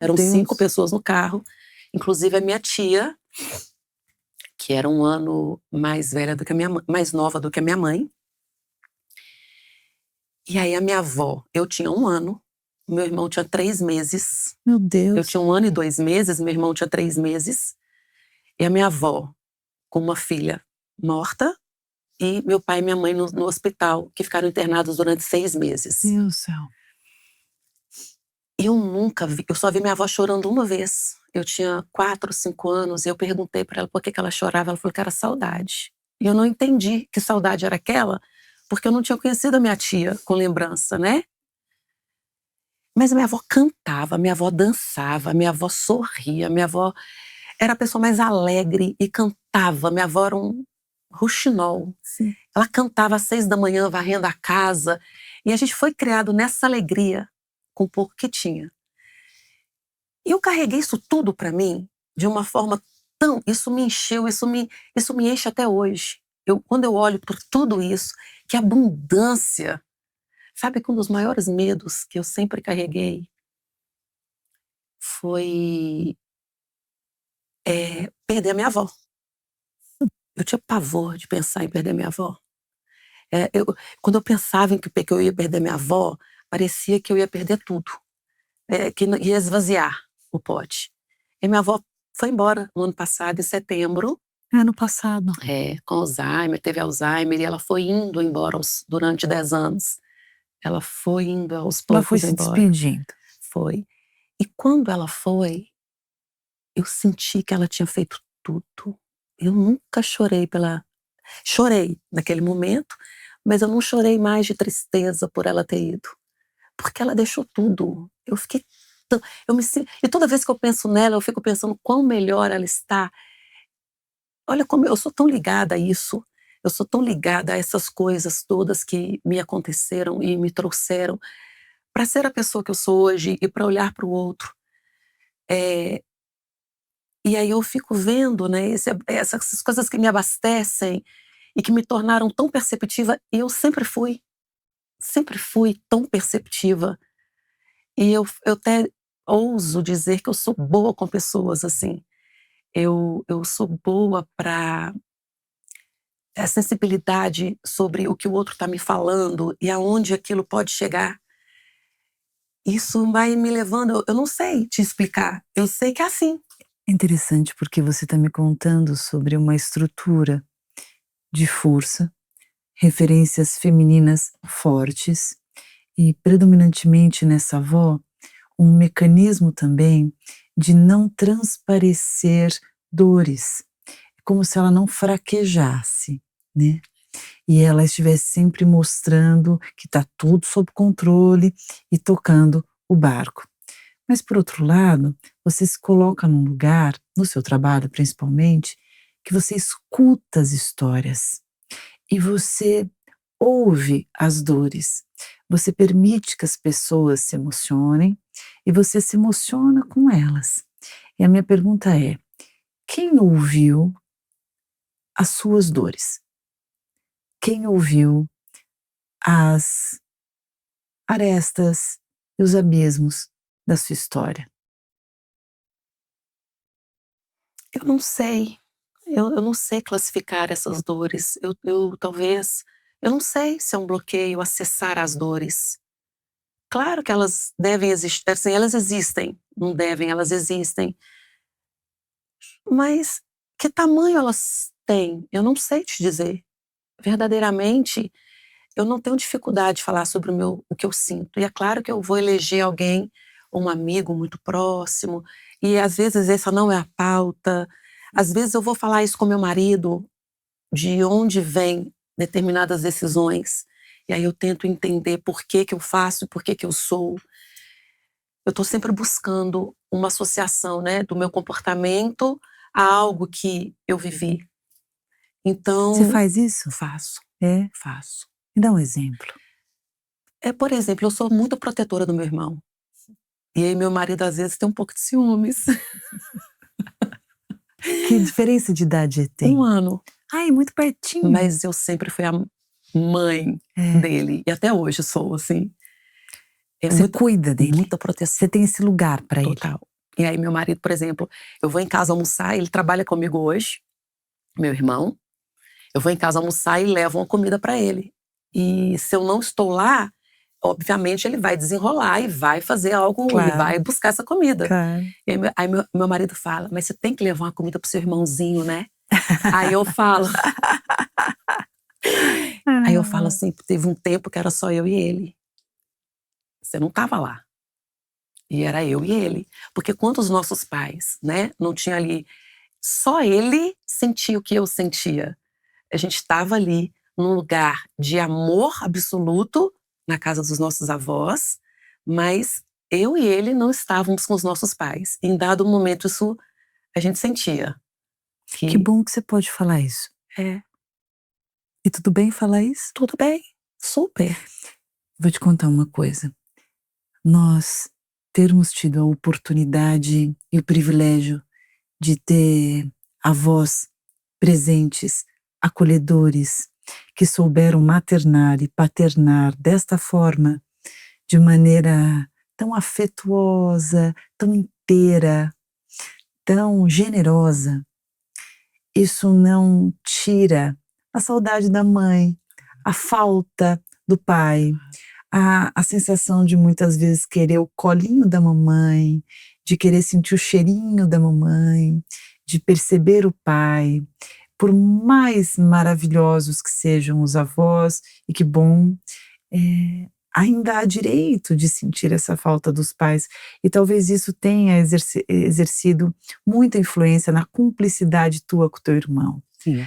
Eram Deus. 5 pessoas no carro, inclusive a minha tia, que era 1 ano mais velha do que a minha mãe, mais nova do que a minha mãe. E aí a minha avó, eu tinha 1 ano, meu irmão tinha 3 meses. Meu Deus. Eu tinha 1 ano e 2 meses, meu irmão tinha 3 meses. E a minha avó, com uma filha morta, e meu pai e minha mãe no hospital, que ficaram internados durante 6 meses. Meu Deus do céu. Eu nunca vi, eu só vi minha avó chorando uma vez. Eu tinha 4, 5 anos, e eu perguntei para ela por que ela chorava. Ela falou que era saudade. E eu não entendi que saudade era aquela, porque eu não tinha conhecido a minha tia com lembrança, né? Mas a minha avó cantava, minha avó dançava, minha avó sorria, minha avó era a pessoa mais alegre e cantava. Minha avó era um rouxinol. Sim. Ela cantava às 6 da manhã, varrendo a casa. E a gente foi criado nessa alegria, com o pouco que tinha. E eu carreguei isso tudo para mim de uma forma tão... Isso me encheu, isso me enche até hoje. Quando eu olho por tudo isso, que abundância... Sabe que um dos maiores medos que eu sempre carreguei foi perder a minha avó. Eu tinha pavor de pensar em perder minha avó. Quando eu pensava em que eu ia perder minha avó, parecia que eu ia perder tudo, que ia esvaziar o pote. E minha avó foi embora no ano passado, em setembro. Ano passado. Com Alzheimer, teve Alzheimer, e ela foi indo embora durante 10 anos. Ela foi indo aos poucos Ela foi se embora. despedindo. Foi. E quando ela foi, eu senti que ela tinha feito tudo. Eu nunca chorei Chorei naquele momento, mas eu não chorei mais de tristeza por ela ter ido. Porque ela deixou tudo. Eu fiquei... E toda vez que eu penso nela, eu fico pensando quão melhor ela está. Olha como eu sou tão ligada a isso. Eu sou tão ligada a essas coisas todas que me aconteceram e me trouxeram para ser a pessoa que eu sou hoje e para olhar para o outro. E aí eu fico vendo, né, essas coisas que me abastecem e que me tornaram tão perceptiva, e eu sempre fui tão perceptiva. E eu até ouso dizer que eu sou boa com pessoas, assim. Eu sou boa para a sensibilidade sobre o que o outro está me falando e aonde aquilo pode chegar. Isso vai me levando, eu não sei te explicar, eu sei que é assim. É interessante porque você está me contando sobre uma estrutura de força, referências femininas fortes e predominantemente nessa avó, um mecanismo também de não transparecer dores, como se ela não fraquejasse, né? E ela estivesse sempre mostrando que está tudo sob controle e tocando o barco. Mas por outro lado, você se coloca num lugar, no seu trabalho principalmente, que você escuta as histórias e você ouve as dores. Você permite que as pessoas se emocionem e você se emociona com elas. E a minha pergunta é: quem ouviu as suas dores? Quem ouviu as arestas e os abismos da sua história? Eu não sei. Eu não sei classificar essas dores. Talvez... Eu não sei se é um bloqueio acessar as dores. Claro que elas devem existir, assim, elas existem. Não devem, elas existem. Mas que tamanho elas têm? Eu não sei te dizer. Verdadeiramente, eu não tenho dificuldade de falar sobre o que eu sinto. E é claro que eu vou eleger alguém, um amigo muito próximo, e às vezes essa não é a pauta. Às vezes eu vou falar isso com meu marido, de onde vêm determinadas decisões. E aí eu tento entender por que que eu faço, por que que eu sou. Eu estou sempre buscando uma associação, né, do meu comportamento a algo que eu vivi. Então... Você faz isso? Faço. Faço. Me dá um exemplo. Por exemplo, eu sou muito protetora do meu irmão. E aí meu marido às vezes tem um pouco de ciúmes. Que diferença de idade tem? 1 ano. Ai, muito pertinho. Mas eu sempre fui a mãe dele. E até hoje sou, assim. Você cuida dele. Muita proteção. Você tem esse lugar para ele. Total. E aí meu marido, por exemplo, eu vou em casa almoçar, ele trabalha comigo hoje, meu irmão, eu vou em casa almoçar e levo uma comida para ele. E se eu não estou lá, obviamente ele vai desenrolar e vai fazer algo, Claro. ele vai buscar essa comida. Claro. E aí meu marido fala, mas você tem que levar uma comida pro seu irmãozinho, né? Aí eu falo... Aí eu falo assim, teve um tempo que era só eu e ele. Você não estava lá. E era eu e ele. Porque quando os nossos pais, né, não tinha ali... Só ele sentia o que eu sentia. A gente estava ali num lugar de amor absoluto, na casa dos nossos avós, mas eu e ele não estávamos com os nossos pais. Em dado momento, isso a gente sentia. Que bom que você pode falar isso. É. E tudo bem falar isso? Tudo bem, super. Vou te contar uma coisa. Nós termos tido a oportunidade e o privilégio de ter avós presentes, acolhedores, que souberam maternar e paternar desta forma, de maneira tão afetuosa, tão inteira, tão generosa. Isso não tira a saudade da mãe, a falta do pai, a sensação de muitas vezes querer o colinho da mamãe, de querer sentir o cheirinho da mamãe, de perceber o pai. Por mais maravilhosos que sejam os avós, e que bom, ainda há direito de sentir essa falta dos pais, e talvez isso tenha exercido muita influência na cumplicidade tua com o teu irmão. Sim.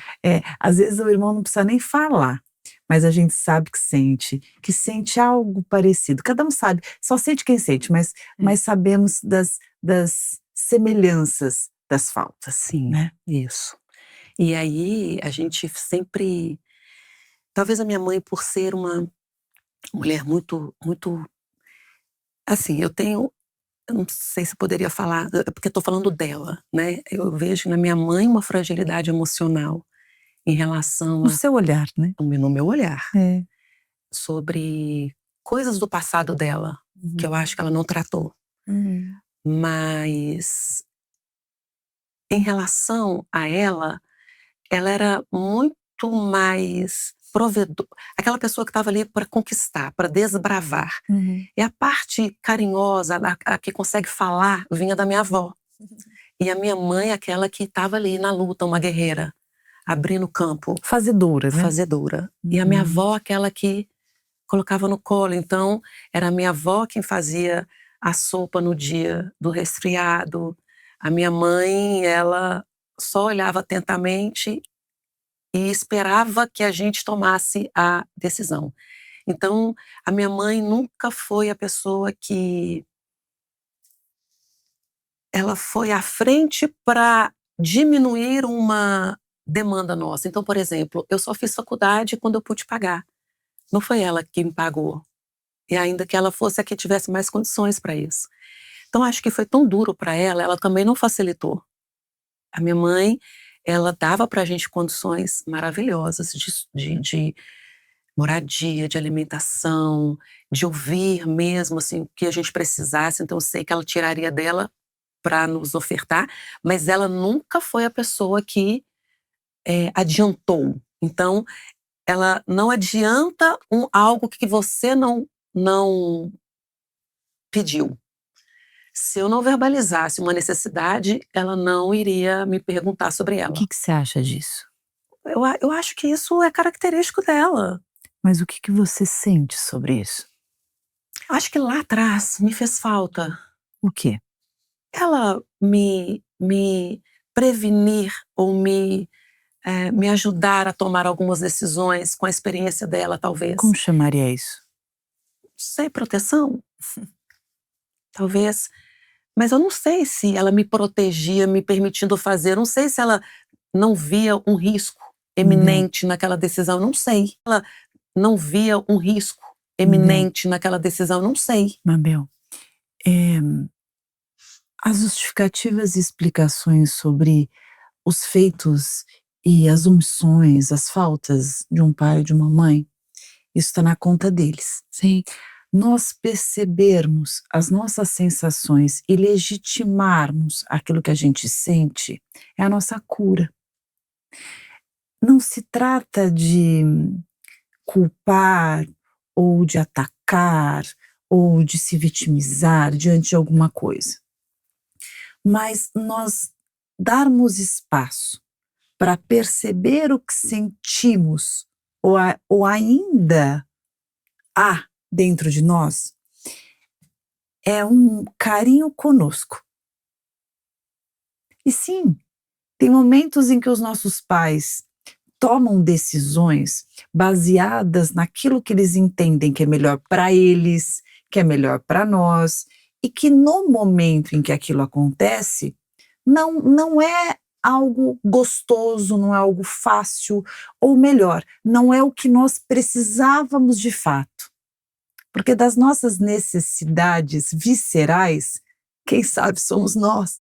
Às vezes o irmão não precisa nem falar, mas a gente sabe que sente algo parecido. Cada um sabe, só sente quem sente, mas sabemos das semelhanças das faltas. Sim, né? isso. E aí a gente sempre... Talvez a minha mãe, por ser uma mulher muito, muito... Assim, eu não sei se eu poderia falar, porque estou falando dela, né? Eu vejo na minha mãe uma fragilidade emocional em relação No seu olhar, né? no meu olhar, É. sobre coisas do passado dela, que eu acho que ela não tratou. Mas em relação a ela era muito mais provedor, aquela pessoa que estava ali para conquistar, para desbravar. E a parte carinhosa, a que consegue falar, vinha da minha avó. E a minha mãe, aquela que estava ali na luta, uma guerreira, abrindo campo. Fazedora, né? Fazedora. E a minha avó, aquela que colocava no colo. Então, era a minha avó quem fazia a sopa no dia do resfriado. A minha mãe, ela só olhava atentamente e esperava que a gente tomasse a decisão. Então, a minha mãe nunca foi a pessoa que... Ela foi à frente para diminuir uma demanda nossa. Então, por exemplo, eu só fiz faculdade quando eu pude pagar. Não foi ela que me pagou. E ainda que ela fosse a que tivesse mais condições para isso. Então, acho que foi tão duro para ela também não facilitou. A minha mãe, ela dava para a gente condições maravilhosas de moradia, de alimentação, de ouvir mesmo assim, o que a gente precisasse. Então, eu sei que ela tiraria dela para nos ofertar, mas ela nunca foi a pessoa que adiantou. Então, ela não adianta algo que você não pediu. Se eu não verbalizasse uma necessidade, ela não iria me perguntar sobre ela. O que você acha disso? Eu acho que isso é característico dela. Mas o que você sente sobre isso? Eu acho que lá atrás me fez falta. O quê? Ela me prevenir ou me ajudar a tomar algumas decisões com a experiência dela, talvez. Como chamaria isso? Sei, proteção? Talvez. Mas eu não sei se ela me protegia, me permitindo fazer. Não sei se ela não via um risco eminente naquela decisão. Não sei. Ela não via um risco eminente naquela decisão. Não sei. Mabel, as justificativas e explicações sobre os feitos e as omissões, as faltas de um pai e de uma mãe, isso está na conta deles. Sim. nós percebermos as nossas sensações e legitimarmos aquilo que a gente sente, é a nossa cura. Não se trata de culpar, ou de atacar, ou de se vitimizar diante de alguma coisa. Mas nós darmos espaço para perceber o que sentimos, ou ainda há dentro de nós, é um carinho conosco. E sim, tem momentos em que os nossos pais tomam decisões baseadas naquilo que eles entendem que é melhor para eles, que é melhor para nós, e que no momento em que aquilo acontece, não é algo gostoso, não é algo fácil, ou melhor, não é o que nós precisávamos de fato. Porque das nossas necessidades viscerais, quem sabe somos nós.